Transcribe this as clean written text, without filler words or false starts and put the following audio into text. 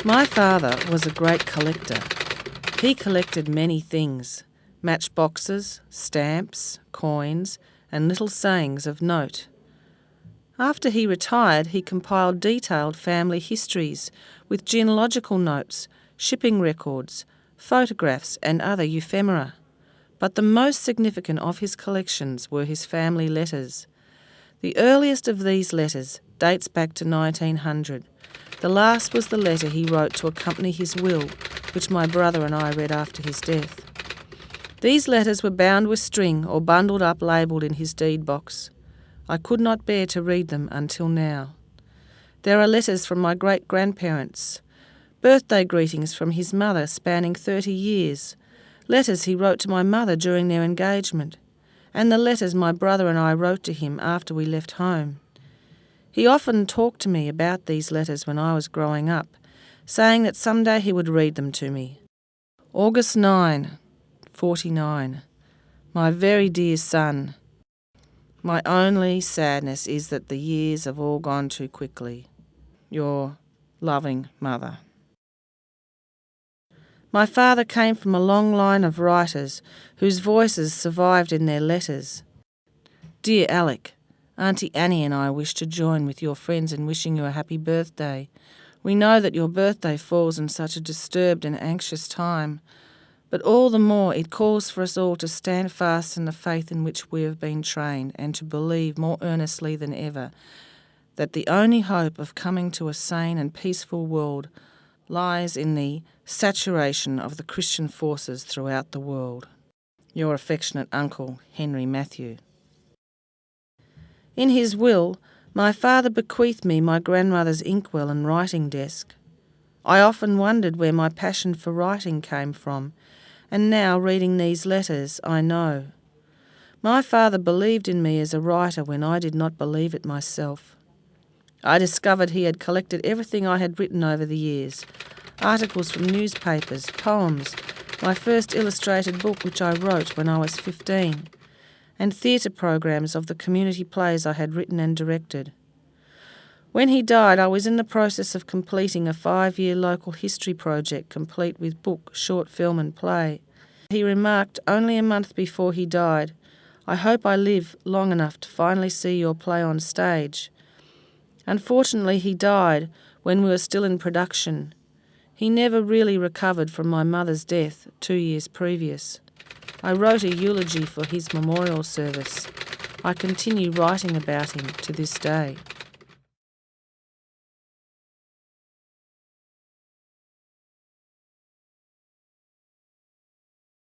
My father was a great collector. He collected many things: matchboxes, stamps, coins, and little sayings of note. After he retired, he compiled detailed family histories with genealogical notes, shipping records, photographs, and other ephemera. But the most significant of his collections were his family letters. The earliest of these letters dates back to 1900. The last was the letter he wrote to accompany his will, which my brother and I read after his death. These letters were bound with string or bundled up labelled in his deed box. I could not bear to read them until now. There are letters from my great-grandparents, birthday greetings from his mother spanning 30 years, letters he wrote to my mother during their engagement, and the letters my brother and I wrote to him after we left home. He often talked to me about these letters when I was growing up, saying that someday he would read them to me. August 9, 49. My very dear son, my only sadness is that the years have all gone too quickly. Your loving mother. My father came from a long line of writers whose voices survived in their letters. Dear Alec, Auntie Annie and I wish to join with your friends in wishing you a happy birthday. We know that your birthday falls in such a disturbed and anxious time, but all the more it calls for us all to stand fast in the faith in which we have been trained and to believe more earnestly than ever that the only hope of coming to a sane and peaceful world lies in the saturation of the Christian forces throughout the world. Your affectionate uncle, Henry Matthew. In his will, my father bequeathed me my grandmother's inkwell and writing desk. I often wondered where my passion for writing came from, and now, reading these letters, I know. My father believed in me as a writer when I did not believe it myself. I discovered he had collected everything I had written over the years, articles from newspapers, poems, my first illustrated book which I wrote when I was 15, and theatre programs of the community plays I had written and directed. When he died, I was in the process of completing a 5-year local history project complete with book, short film and play. He remarked only a month before he died, "I hope I live long enough to finally see your play on stage." Unfortunately, he died when we were still in production. He never really recovered from my mother's death 2 years previous. I wrote a eulogy for his memorial service. I continue writing about him to this day.